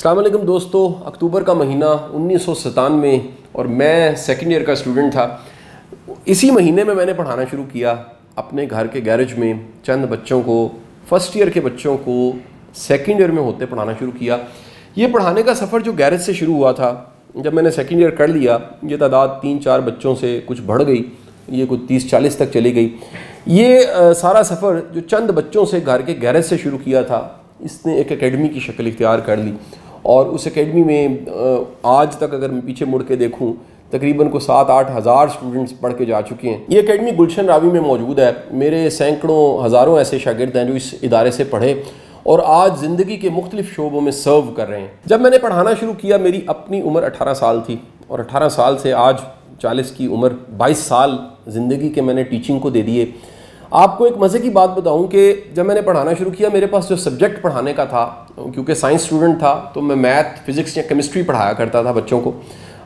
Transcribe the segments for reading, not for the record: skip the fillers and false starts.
अस्सलाम वालेकुम दोस्तों, अक्टूबर का महीना 1997 और मैं सेकेंड ईयर का स्टूडेंट था। इसी महीने में मैंने पढ़ाना शुरू किया अपने घर के गैरेज में चंद बच्चों को, फर्स्ट ईयर के बच्चों को सेकेंड ईयर में होते पढ़ाना शुरू किया। ये पढ़ाने का सफ़र जो गैरेज से शुरू हुआ था, जब मैंने सेकेंड ईयर कर लिया, ये तादाद 3-4 बच्चों से कुछ बढ़ गई, ये कुछ 30-40 तक चली गई। ये सारा सफ़र जो चंद बच्चों से घर के गैरेज से शुरू किया था, इसने एक एकेडमी की शक्ल इख्तियार कर ली। और उस एकेडमी में आज तक अगर मैं पीछे मुड़ के देखूं, तकरीबन को 7-8 हज़ार स्टूडेंट्स पढ़ के जा चुके हैं। ये एकेडमी गुलशन रावी में मौजूद है। मेरे सैकड़ों हज़ारों ऐसे शागिर्द हैं जो इस इदारे से पढ़े और आज ज़िंदगी के मुख्तलिफ शोबों में सर्व कर रहे हैं। जब मैंने पढ़ाना शुरू किया, मेरी अपनी उम्र 18 साल थी और 18 साल से आज 40 की उम्र, 22 साल ज़िंदगी के मैंने टीचिंग को दे दिए। आपको एक मज़े की बात बताऊं कि जब मैंने पढ़ाना शुरू किया, मेरे पास जो सब्जेक्ट पढ़ाने का था, क्योंकि साइंस स्टूडेंट था, तो मैं मैथ, फिज़िक्स या केमिस्ट्री पढ़ाया करता था बच्चों को।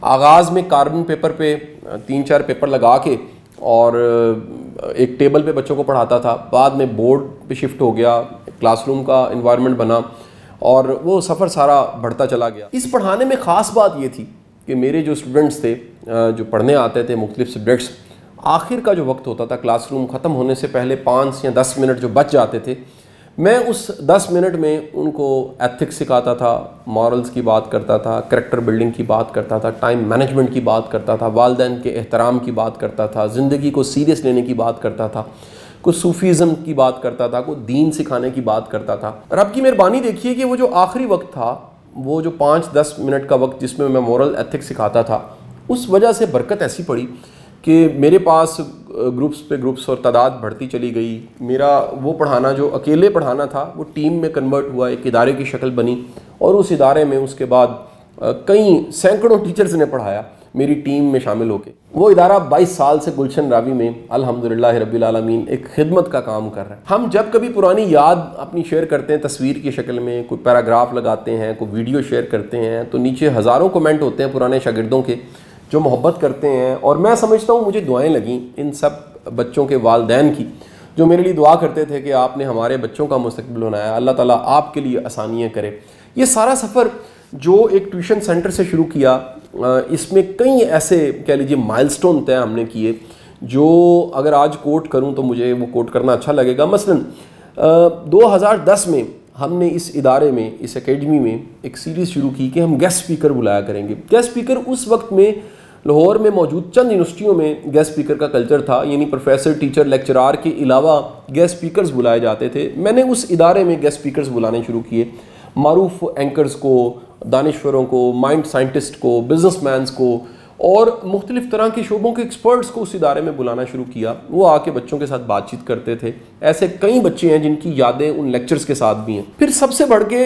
आगाज़ में कार्बन पेपर पे 3-4 पेपर लगा के और एक टेबल पे बच्चों को पढ़ाता था। बाद में बोर्ड पे शिफ्ट हो गया, क्लासरूम का इन्वायरमेंट बना और वो सफ़र सारा बढ़ता चला गया। इस पढ़ाने में ख़ास बात ये थी कि मेरे जो स्टूडेंट्स थे, जो पढ़ने आते थे मुख्तलिफ सब्जेक्ट्स, आखिर का जो वक्त होता था क्लासरूम ख़त्म होने से पहले 5 या 10 मिनट जो बच जाते थे, मैं उस 10 मिनट में उनको एथिक्स सिखाता था, मॉरल्स की बात करता था, करैक्टर बिल्डिंग की बात करता था, टाइम मैनेजमेंट की बात करता था, वालिदैन के एहतराम की बात करता था, ज़िंदगी को सीरियस लेने की बात करता था, कुछ सूफीज़म की बात करता था, कुछ दीन सिखाने की बात करता था। और आपकी मेहरबानी देखिए कि वो जो आखिरी वक्त था, वो जो 5-10 मिनट का वक्त जिसमें मैं मॉरल एथिक्स सिखाता था, उस वजह से बरकत ऐसी पड़ी कि मेरे पास ग्रुप्स पे ग्रुप्स और तादाद बढ़ती चली गई। मेरा वो पढ़ाना जो अकेले पढ़ाना था, वो टीम में कन्वर्ट हुआ, एक इदारे की शक्ल बनी और उस इदारे में उसके बाद कई सैकड़ों टीचर्स ने पढ़ाया मेरी टीम में शामिल होकर। वो इदारा 22 साल से गुलशन रावी में अल्हम्दुलिल्लाह रब्बिल आलमीन एक खिदमत का काम कर रहा है। हम जब कभी पुरानी याद अपनी शेयर करते हैं तस्वीर की शक्ल में, कोई पैराग्राफ लगाते हैं, कोई वीडियो शेयर करते हैं, तो नीचे हज़ारों कमेंट होते हैं पुराने शागिर्दों के जो मोहब्बत करते हैं। और मैं समझता हूँ मुझे दुआएं लगीं इन सब बच्चों के वालिदैन की, जो मेरे लिए दुआ करते थे कि आपने हमारे बच्चों का मुस्तकबिल बनाया, अल्लाह ताला आपके लिए आसानियाँ करे। ये सारा सफ़र जो एक ट्यूशन सेंटर से शुरू किया, इसमें कई ऐसे कह लीजिए माइलस्टोन तय हमने किए, जो अगर आज कोट करूँ तो मुझे वो कोट करना अच्छा लगेगा। मसलन 2010 में हमने इस इदारे में, इस एकेडमी में एक सीरीज़ शुरू की कि हम गेस्ट स्पीकर बुलाया करेंगे। गेस्ट स्पीकर उस वक्त में लाहौर में मौजूद चंद यूनिवर्सिटियों में गेस्ट स्पीकर का कल्चर था, यानी प्रोफेसर, टीचर, लेक्चरार के अलावा गेस्ट स्पीकर्स बुलाए जाते थे। मैंने उस इदारे में गेस्ट स्पीकर्स बुलाने शुरू किए, मारूफ एंकर्स को, दानिश्वरों को, माइंड साइंटिस्ट को, बिजनेसमैन्स को और मुख्तलिफ तरह के शोबों के एक्सपर्ट्स को उस इदारे में बुलाना शुरू किया। वो आके बच्चों के साथ बातचीत करते थे। ऐसे कई बच्चे हैं जिनकी यादें उन लेक्चर्स के साथ भी हैं। फिर सबसे बढ़ के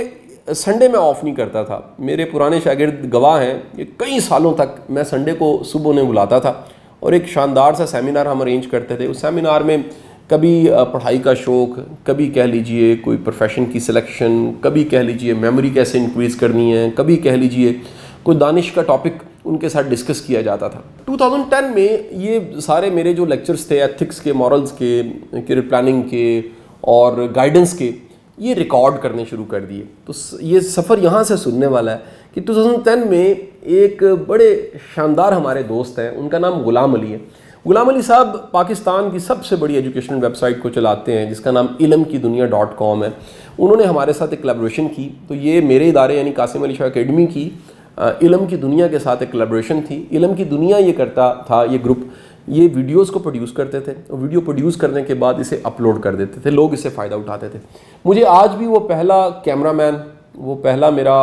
संडे में ऑफ नहीं करता था। मेरे पुराने शागिर्द गवाह हैं, ये कई सालों तक मैं संडे को सुबह उन्हें बुलाता था और एक शानदार सा सेमिनार हम अरेंज करते थे। उस सेमिनार में कभी पढ़ाई का शौक़, कभी कह लीजिए कोई प्रोफेशन की सिलेक्शन, कभी कह लीजिए मेमोरी कैसे इंक्रीज़ करनी है, कभी कह लीजिए कोई दानिश का टॉपिक उनके साथ डिस्कस किया जाता था। 2010 में ये सारे मेरे जो लेक्चर्स थे एथिक्स के, मॉरल्स के, करियर प्लानिंग के और गाइडेंस के, ये रिकॉर्ड करने शुरू कर दिए। तो ये सफ़र यहाँ से सुनने वाला है कि 2010 में एक बड़े शानदार हमारे दोस्त हैं, उनका नाम गुलाम अली है। गुलाम अली साहब पाकिस्तान की सबसे बड़ी एजुकेशनल वेबसाइट को चलाते हैं जिसका नाम ilmkidunia.com है। उन्होंने हमारे साथ एक कोलैबोरेशन की। तो ये मेरे इदारे यानी कासिम अली शाह एकेडमी की इल्म की दुनिया के साथ एक कोलैबोरेशन थी। इल्म की दुनिया ये करता था, ये ग्रुप ये वीडियोस को प्रोड्यूस करते थे और वीडियो प्रोड्यूस करने के बाद इसे अपलोड कर देते थे, लोग इससे फ़ायदा उठाते थे। मुझे आज भी वो पहला कैमरामैन, वो पहला मेरा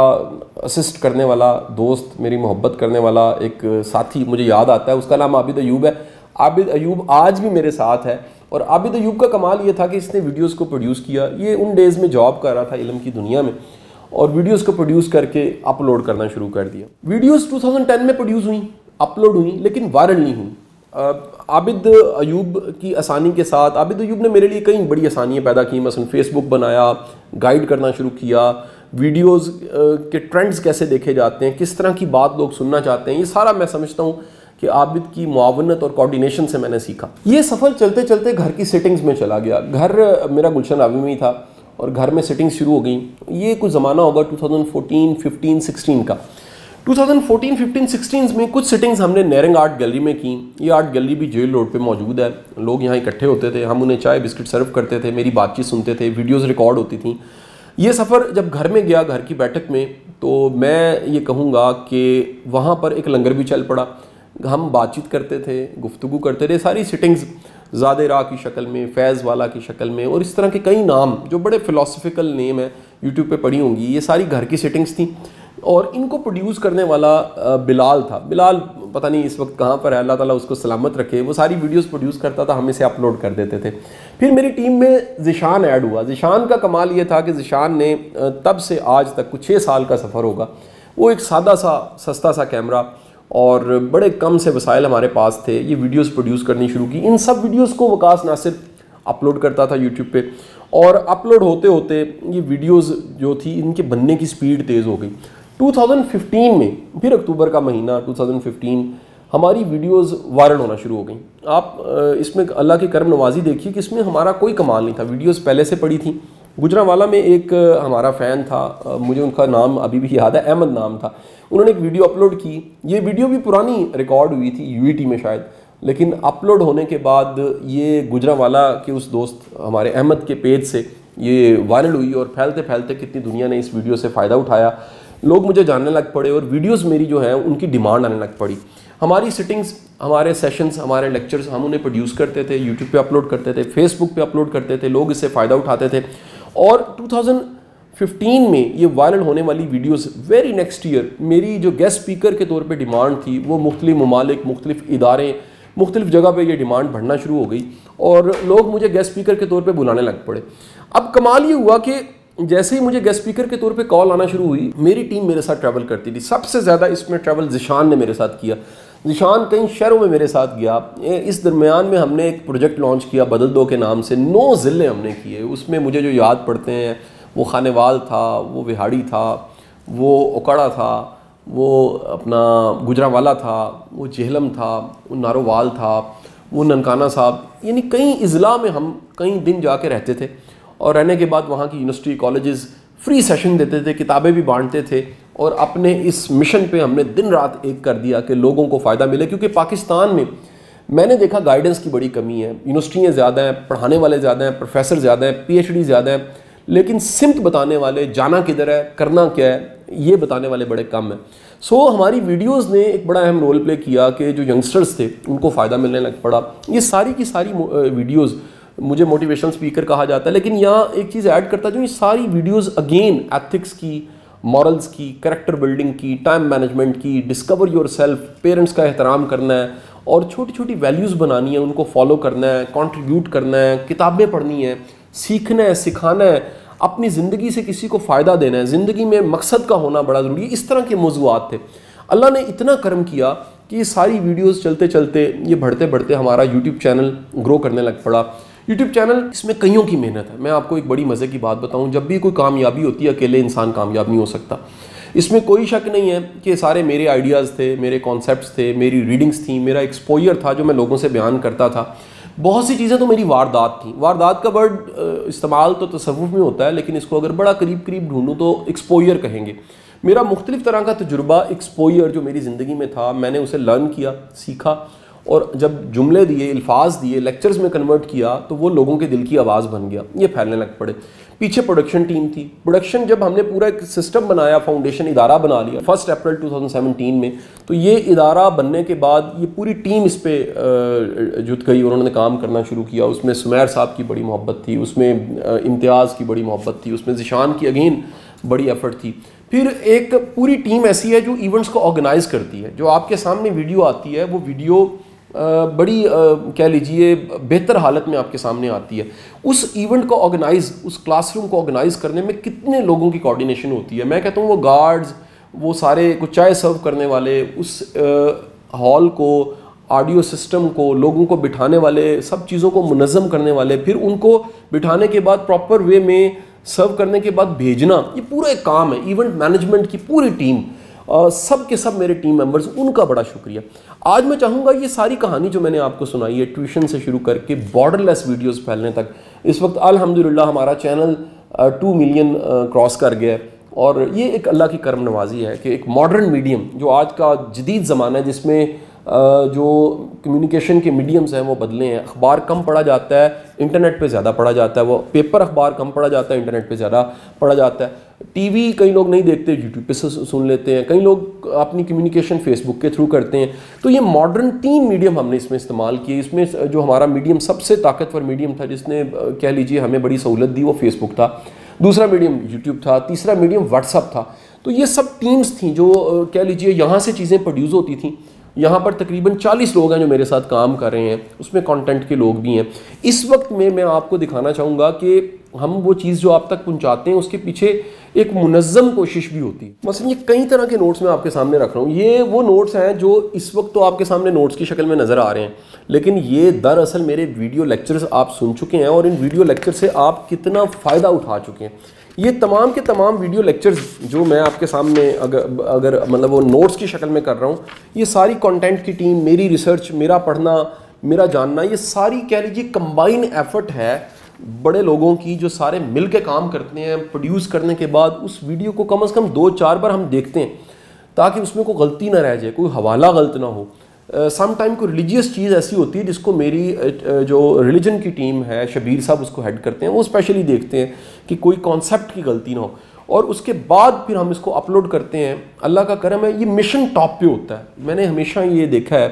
असिस्ट करने वाला दोस्त, मेरी मोहब्बत करने वाला एक साथी मुझे याद आता है। उसका नाम आबिद अयूब है। आबिद अयूब आज भी मेरे साथ है और आबिद अयूब का कमाल ये था कि इसने वीडियोज़ को प्रोड्यूस किया। ये उन डेज़ में जॉब कर रहा था इल्म की दुनिया में और वीडियोस को प्रोड्यूस करके अपलोड करना शुरू कर दिया। वीडियोस 2010 में प्रोड्यूस हुई, अपलोड हुई, लेकिन वायरल नहीं हुई। आबिद अयूब की आसानी के साथ आबिद अयूब ने मेरे लिए कई बड़ी आसानियाँ पैदा की। मसलन फेसबुक बनाया, गाइड करना शुरू किया, वीडियोस के ट्रेंड्स कैसे देखे जाते हैं, किस तरह की बात लोग सुनना चाहते हैं, ये सारा मैं समझता हूँ कि आबिद की मुआवनत और कोऑर्डिनेशन से मैंने सीखा। ये सफ़र चलते चलते घर की सेटिंग्स में चला गया। घर मेरा गुलशन रावी में ही था और घर में सेटिंग शुरू हो गई। ये कुछ ज़माना होगा 2014, 15, 16 का। 2014, 15, 16 में कुछ सेटिंग्स हमने नेरिंग आर्ट गैलरी में की। ये आर्ट गैलरी भी जेल रोड पे मौजूद है। लोग यहाँ इकट्ठे होते थे, हम उन्हें चाय बिस्किट सर्व करते थे, मेरी बातचीत सुनते थे, वीडियोस रिकॉर्ड होती थी। ये सफ़र जब घर में गया, घर की बैठक में, तो मैं ये कहूँगा कि वहाँ पर एक लंगर भी चल पड़ा। हम बातचीत करते थे, गुफ्तगू करते थे। सारी सेटिंग्स ज़ादे राह की शक्ल में, फैज़ वाला की शक्ल में और इस तरह के कई नाम जो बड़े फ़िलासफ़िकल नेम है यूट्यूब पे पड़ी होंगी, ये सारी घर की सेटिंग्स थी। और इनको प्रोड्यूस करने वाला बिलाल था। बिलाल पता नहीं इस वक्त कहाँ पर है, अल्लाह ताला उसको सलामत रखे। वो सारी वीडियोस प्रोड्यूस करता था, हम इसे अपलोड कर देते थे। फिर मेरी टीम में ज़िशान ऐड हुआ। ज़िशान का कमाल ये था कि ज़िशान ने तब से आज तक कुछ 6 साल का सफ़र होगा। वो एक सादा सा सस्ता सा कैमरा और बड़े कम से वसाइल हमारे पास थे, ये वीडियोस प्रोड्यूस करनी शुरू की। इन सब वीडियोस को वकास नासिर अपलोड करता था यूट्यूब पे, और अपलोड होते होते ये वीडियोस जो थी इनके बनने की स्पीड तेज़ हो गई। 2015 में फिर अक्टूबर का महीना 2015, हमारी वीडियोस वायरल होना शुरू हो गई। आप इसमें अल्लाह की करम नवाजी देखिए कि इसमें हमारा कोई कमाल नहीं था। वीडियोस पहले से पड़ी थी। गुजरांवाला में एक हमारा फ़ैन था, मुझे उनका नाम अभी भी याद है, अहमद नाम था। उन्होंने एक वीडियो अपलोड की। ये वीडियो भी पुरानी रिकॉर्ड हुई थी यूईटी में शायद, लेकिन अपलोड होने के बाद ये गुजरांवाला के उस दोस्त हमारे अहमद के पेज से ये वायरल हुई और फैलते फैलते कितनी दुनिया ने इस वीडियो से फ़ायदा उठाया। लोग मुझे जानने लग पड़े और वीडियोस मेरी जो है उनकी डिमांड आने लग पड़ी। हमारी सिटिंग्स, हमारे सेशंस, हमारे लेक्चर्स हम उन्हें प्रोड्यूस करते थे, यूट्यूब पे अपलोड करते थे, फेसबुक पे अपलोड करते थे, लोग इससे फ़ायदा उठाते थे। और 2015 में ये वायरल होने वाली वीडियोस वेरी नेक्स्ट ईयर मेरी जो गेस्ट स्पीकर के तौर पे डिमांड थी, वो मुख्तलिफ ममालिक, मुख्तलिफ इदारे, मुख्तलिफ जगह पे ये डिमांड बढ़ना शुरू हो गई और लोग मुझे गेस्ट स्पीकर के तौर पे बुलाने लग पड़े। अब कमाल ये हुआ कि जैसे ही मुझे गेस्ट स्पीकर के तौर पे कॉल आना शुरू हुई, मेरी टीम मेरे साथ ट्रैवल करती थी। सबसे ज़्यादा इसमें ट्रैवल ज़िशान ने मेरे साथ किया। ज़िशान कई शहरों में मेरे साथ गया। इस दरमियान में हमने एक प्रोजेक्ट लॉन्च किया बदल दो के नाम से। 9 ज़िले हमने किए। उसमें मुझे जो याद पड़ते हैं, वो खानेवाल था, वो विहाड़ी था, वो ओकड़ा था, वो अपना गुजरांवाला था, वो जेहलम था, वो नारोवाल था, वो ननकाना साहब। यानी कई अज़ला में हम कई दिन जाके रहते थे और रहने के बाद वहाँ की यूनिवर्सिटी, कॉलेजेस फ्री सेशन देते थे, किताबें भी बांटते थे। और अपने इस मिशन पे हमने दिन रात एक कर दिया कि लोगों को फ़ायदा मिले, क्योंकि पाकिस्तान में मैंने देखा गाइडेंस की बड़ी कमी है। यूनिवर्सिटियाँ ज़्यादा हैं, पढ़ाने वाले ज़्यादा हैं, प्रोफेसर ज़्यादा हैं, PhD ज़्यादा हैं, लेकिन सिमत बताने वाले, जाना किधर है, करना क्या है, ये बताने वाले बड़े कम हैं। सो हमारी वीडियोज़ ने एक बड़ा अहम रोल प्ले किया कि जो यंगस्टर्स थे उनको फ़ायदा मिलने लग पड़ा। ये सारी की सारी वीडियोज़, मुझे मोटिवेशनल स्पीकर कहा जाता है, लेकिन यहाँ एक चीज़ ऐड करता जो ये सारी वीडियोस अगेन एथिक्स की, मॉरल्स की, कैरेक्टर बिल्डिंग की, टाइम मैनेजमेंट की, डिस्कवर योरसेल्फ, पेरेंट्स का एहतराम करना है और छोटी छोटी वैल्यूज़ बनानी है, उनको फॉलो करना है, कंट्रीब्यूट करना है, किताबें पढ़नी है, सीखना है, सिखाना है, अपनी ज़िंदगी से किसी को फ़ायदा देना है, ज़िंदगी में मकसद का होना बड़ा ज़रूरी है। इस तरह के मौज़ूआत थे। अल्लाह ने इतना करम किया कि ये सारी वीडियोज़ चलते चलते, ये बढ़ते बढ़ते हमारा यूट्यूब चैनल ग्रो करने लग पड़ा। यूट्यूब चैनल, इसमें कईयों की मेहनत है। मैं आपको एक बड़ी मज़े की बात बताऊं, जब भी कोई कामयाबी होती है अकेले इंसान कामयाब नहीं हो सकता। इसमें कोई शक नहीं है कि सारे मेरे आइडियाज़ थे, मेरे कॉन्सेप्ट्स थे, मेरी रीडिंग्स थी, मेरा एक्सपोजर था जो मैं लोगों से बयान करता था। बहुत सी चीज़ें तो मेरी वारदात थी। वारदात का वर्ड इस्तेमाल तो तसव्वुफ में होता है, लेकिन इसको अगर बड़ा करीब करीब ढूंढूँ तो एक्सपोजर कहेंगे। मेरा मुख्तलिफ तरह का तजुर्बा, एक्सपोजर जो मेरी ज़िंदगी में था, मैंने उसे लर्न किया, सीखा और जब जुमले दिए, अल्फाज दिए, लेक्चर्स में कन्वर्ट किया तो वो लोगों के दिल की आवाज़ बन गया। ये फैलने लग पड़े। पीछे प्रोडक्शन टीम थी। प्रोडक्शन जब हमने पूरा एक सिस्टम बनाया, फाउंडेशन इदारा बना लिया 1 अप्रैल 2017 में, तो ये इदारा बनने के बाद ये पूरी टीम इस पर जुट गई और उन्होंने काम करना शुरू किया। उसमें सुमैर साहब की बड़ी मोहब्बत थी, उसमें इम्तियाज़ की बड़ी मोहब्बत थी, उसमें ज़िशान की अगेन बड़ी एफर्ट थी। फिर एक पूरी टीम ऐसी है जो इवेंट्स को ऑर्गेनाइज़ करती है। जो आपके सामने वीडियो आती है, वो वीडियो बड़ी कह लीजिए बेहतर हालत में आपके सामने आती है। उस इवेंट को ऑर्गेनाइज, उस क्लासरूम को ऑर्गेनाइज करने में कितने लोगों की कोऑर्डिनेशन होती है। मैं कहता हूँ वो गार्ड्स, वो सारे कुछ चाय सर्व करने वाले, उस हॉल को, ऑडियो सिस्टम को, लोगों को बिठाने वाले, सब चीज़ों को मुनज़्ज़म करने वाले, फिर उनको बिठाने के बाद प्रॉपर वे में सर्व करने के बाद भेजना, ये पूरा एक काम है। इवेंट मैनेजमेंट की पूरी टीम, सब के सब मेरे टीम मेंबर्स, उनका बड़ा शुक्रिया। आज मैं चाहूँगा ये सारी कहानी जो मैंने आपको सुनाई है, ट्यूशन से शुरू करके बॉर्डरलेस वीडियोस फैलने तक, इस वक्त अल्हम्दुलिल्लाह हमारा चैनल 2 मिलियन क्रॉस कर गया है। और ये एक अल्लाह की करम नवाजी है कि एक मॉडर्न मीडियम जो आज का जदीद ज़माना है जिसमें जो कम्युनिकेशन के मीडियम्स हैं वो बदले हैं। अखबार कम पढ़ा जाता है, इंटरनेट पे ज़्यादा पढ़ा जाता है। वो पेपर अखबार कम पढ़ा जाता है, इंटरनेट पे ज़्यादा पढ़ा जाता है। टीवी कई लोग नहीं देखते, यूट्यूब पे सुन लेते हैं। कई लोग अपनी कम्युनिकेशन फेसबुक के थ्रू करते हैं। तो ये मॉडर्न 3 मीडियम हमने इसमें इस्तेमाल किए। इसमें जो हमारा मीडियम सबसे ताकतवर मीडियम था जिसने कह लीजिए हमें बड़ी सहूलत दी, वो फेसबुक था। दूसरा मीडियम यूट्यूब था। तीसरा मीडियम व्हाट्सअप था। तो ये सब टीम्स थी जो कह लीजिए यहाँ से चीज़ें प्रोड्यूस होती थी। यहाँ पर तकरीबन 40 लोग हैं जो मेरे साथ काम कर रहे हैं, उसमें कंटेंट के लोग भी हैं। इस वक्त में मैं आपको दिखाना चाहूँगा कि हम वो चीज़ जो आप तक पहुँचाते हैं उसके पीछे एक मुनज़्ज़म कोशिश भी होती है। मसलन ये कई तरह के नोट्स मैं आपके सामने रख रहा हूँ। ये वो नोट्स हैं जो इस वक्त तो आपके सामने नोट्स की शक्ल में नज़र आ रहे हैं, लेकिन ये दरअसल मेरे वीडियो लेक्चर्स आप सुन चुके हैं और इन वीडियो लेक्चर से आप कितना फ़ायदा उठा चुके हैं। ये तमाम के तमाम वीडियो लेक्चर्स जो मैं आपके सामने अगर मतलब वो नोट्स की शक्ल में कर रहा हूँ, ये सारी कंटेंट की टीम, मेरी रिसर्च, मेरा पढ़ना, मेरा जानना, ये सारी कह लीजिए कंबाइन एफर्ट है बड़े लोगों की जो सारे मिल के काम करते हैं। प्रोड्यूस करने के बाद उस वीडियो को कम से कम 2-4 बार हम देखते हैं ताकि उसमें कोई गलती ना रह जाए, कोई हवाला गलत ना हो। सम टाइम कोई रिलीजियस चीज़ ऐसी होती है जिसको मेरी जो रिलीजन की टीम है, शबीर साहब उसको हेड करते हैं, वो स्पेशली देखते हैं कि कोई कॉन्सेप्ट की गलती ना हो और उसके बाद फिर हम इसको अपलोड करते हैं। अल्लाह का करम है, ये मिशन टॉप पे होता है। मैंने हमेशा ये देखा है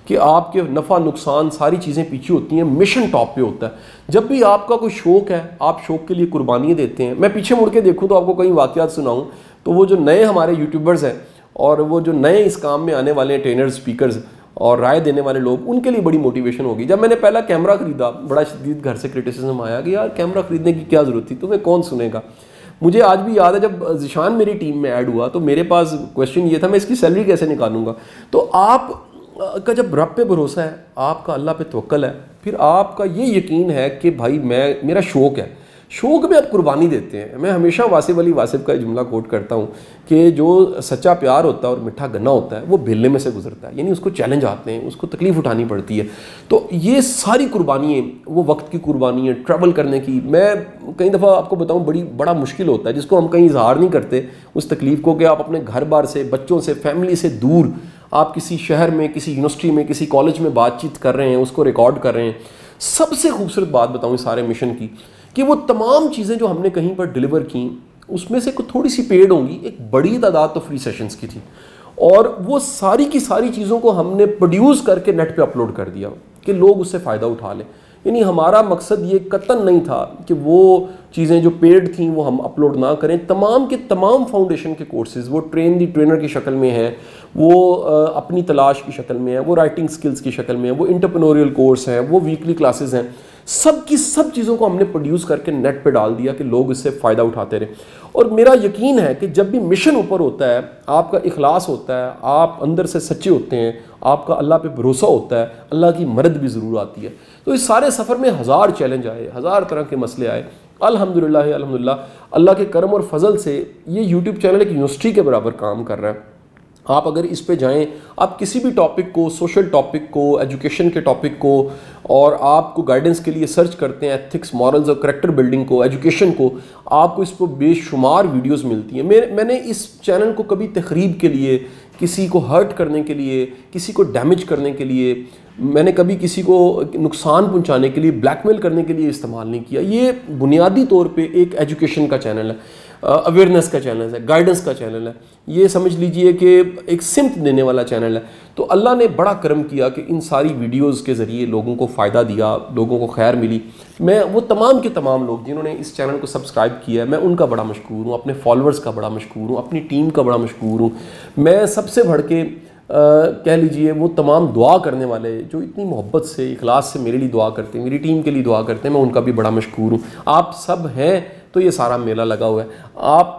कि आपके नफ़ा नुकसान सारी चीज़ें पीछे होती हैं, मिशन टॉप पे होता है। जब भी आपका कोई शौक़ है, आप शौक़ के लिए कुर्बानियाँ देते हैं। मैं पीछे मुड़ के देखूँ तो आपको कई वाक़यात सुनाऊँ, तो वो जो नए हमारे यूट्यूबर्स हैं और वो जो नए इस काम में आने वाले ट्रेनर्स, स्पीकर्स और राय देने वाले लोग, उनके लिए बड़ी मोटिवेशन होगी। जब मैंने पहला कैमरा ख़रीदा, बड़ा शदीद घर से क्रिटिसिज्म आया कि यार कैमरा ख़रीदने की क्या ज़रूरत थी, तुम्हें कौन सुनेगा। मुझे आज भी याद है जब ज़िशान मेरी टीम में ऐड हुआ तो मेरे पास क्वेश्चन ये था मैं इसकी सैलरी कैसे निकालूंगा। तो आप का जब रब पे भरोसा है, आपका अल्लाह पे तवक्कल है, फिर आपका ये यकीन है कि भाई मेरा शौक़ है, शौक़ में आप कुर्बानी देते हैं। मैं हमेशा वासिफ अली वासिफ का जुमला कोट करता हूँ कि जो सच्चा प्यार होता है और मिठा गन्ना होता है वो बेलने में से गुजरता है, यानी उसको चैलेंज आते हैं, उसको तकलीफ़ उठानी पड़ती है। तो ये सारी कुर्बानियाँ, वो वक्त की कुर्बानी है, ट्रैवल करने की। मैं कई दफ़ा आपको बताऊँ बड़ा मुश्किल होता है जिसको हम कहीं इजहार नहीं करते उस तकलीफ़ को, कि आप अपने घर बार से, बच्चों से, फैमिली से दूर आप किसी शहर में, किसी यूनिवर्सिटी में, किसी कॉलेज में बातचीत कर रहे हैं, उसको रिकॉर्ड कर रहे हैं। सबसे खूबसूरत बात बताऊँ इस सारे मिशन की कि वो तमाम चीज़ें जो हमने कहीं पर डिलीवर की उसमें से कुछ थोड़ी सी पेड होंगी, एक बड़ी तादाद तो फ्री सेशंस की थी और वो सारी की सारी चीज़ों को हमने प्रोड्यूस करके नेट पे अपलोड कर दिया कि लोग उससे फ़ायदा उठा लें। यानी हमारा मकसद ये कतन नहीं था कि वो चीज़ें जो पेड थी वो हम अपलोड ना करें। तमाम के तमाम फाउंडेशन के कोर्सेज़ वो ट्रेन दी ट्रेनर की शक्ल में है, वो अपनी तलाश की शक्ल में है, वो राइटिंग स्किल्स की शक्ल में है, वो एंटरप्रेन्योरियल कोर्स हैं, वो वीकली क्लासेस हैं, सब की सब चीज़ों को हमने प्रोड्यूस करके नेट पे डाल दिया कि लोग इससे फ़ायदा उठाते रहे। और मेरा यकीन है कि जब भी मिशन ऊपर होता है, आपका इखलास होता है, आप अंदर से सच्चे होते हैं, आपका अल्लाह पे भरोसा होता है, अल्लाह की मदद भी ज़रूर आती है। तो इस सारे सफ़र में 1000 चैलेंज आए, 1000 तरह के मसले आए। अल्हम्दुलिल्लाह अल्लाह के करम और फजल से ये यूट्यूब चैनल एक यूनिवर्सिटी के बराबर काम कर रहा है। आप अगर इस पे जाएं, आप किसी भी टॉपिक को, सोशल टॉपिक को, एजुकेशन के टॉपिक को, और आपको गाइडेंस के लिए सर्च करते हैं एथिक्स, मॉरल्स और करैक्टर बिल्डिंग को, एजुकेशन को, आपको इस पर बेशुमार वीडियोस मिलती हैं। मैंने इस चैनल को कभी तकरीब के लिए, किसी को हर्ट करने के लिए, किसी को डैमेज करने के लिए, मैंने कभी किसी को नुकसान पहुंचाने के लिए, ब्लैकमेल करने के लिए इस्तेमाल नहीं किया। ये बुनियादी तौर पे एक एजुकेशन का चैनल है, अवेयरनेस का चैनल है, गाइडेंस का चैनल है, ये समझ लीजिए कि एक सिमत देने वाला चैनल है। तो अल्लाह ने बड़ा करम किया कि इन सारी वीडियोस के ज़रिए लोगों को फ़ायदा दिया, लोगों को खैर मिली। मैं वो तमाम के तमाम लोग जिन्होंने इस चैनल को सब्सक्राइब किया है, मैं उनका बड़ा मशकूर हूँ, अपने फॉलोअर्स का बड़ा मशकूर हूँ, अपनी टीम का बड़ा मशकूर हूँ। मैं सबसे बढ़ के कह लीजिए वो तमाम दुआ करने वाले जो इतनी मोहब्बत से, इखलास से मेरे लिए दुआ करते हैं, मेरी टीम के लिए दुआ करते हैं, मैं उनका भी बड़ा मशकूर हूँ। आप सब हैं तो ये सारा मेला लगा हुआ है। आप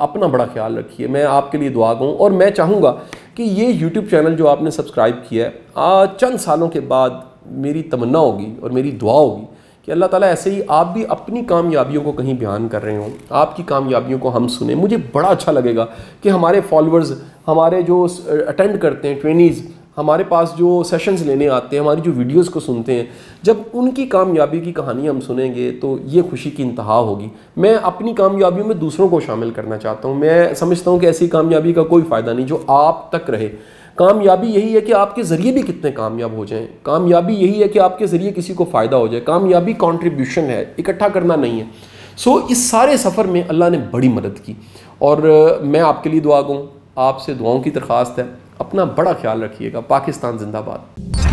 अपना बड़ा ख्याल रखिए, मैं आपके लिए दुआ करूँ। और मैं चाहूँगा कि ये यूट्यूब चैनल जो आपने सब्सक्राइब किया है, चंद सालों के बाद मेरी तमन्ना होगी और मेरी दुआ होगी कि अल्लाह ताला ऐसे ही आप भी अपनी कामयाबियों को कहीं बयान कर रहे हों, आपकी कामयाबियों को हम सुने। मुझे बड़ा अच्छा लगेगा कि हमारे फॉलोअर्स, हमारे जो अटेंड करते हैं ट्रेनीज़, हमारे पास जो सेशंस लेने आते हैं, हमारी जो वीडियोस को सुनते हैं, जब उनकी कामयाबी की कहानी हम सुनेंगे तो ये खुशी की इंतहा होगी। मैं अपनी कामयाबियों में दूसरों को शामिल करना चाहता हूँ। मैं समझता हूँ कि ऐसी कामयाबी का कोई फ़ायदा नहीं जो आप तक रहे। कामयाबी यही है कि आपके ज़रिए भी कितने कामयाब हो जाएं। कामयाबी यही है कि आपके ज़रिए किसी को फ़ायदा हो जाए। कामयाबी कंट्रीब्यूशन है, इकट्ठा करना नहीं है। सो इस सारे सफ़र में अल्लाह ने बड़ी मदद की और मैं आपके लिए दुआ गूँ, आपसे दुआओं की दरख्वास्त है। अपना बड़ा ख्याल रखिएगा। पाकिस्तान जिंदाबाद।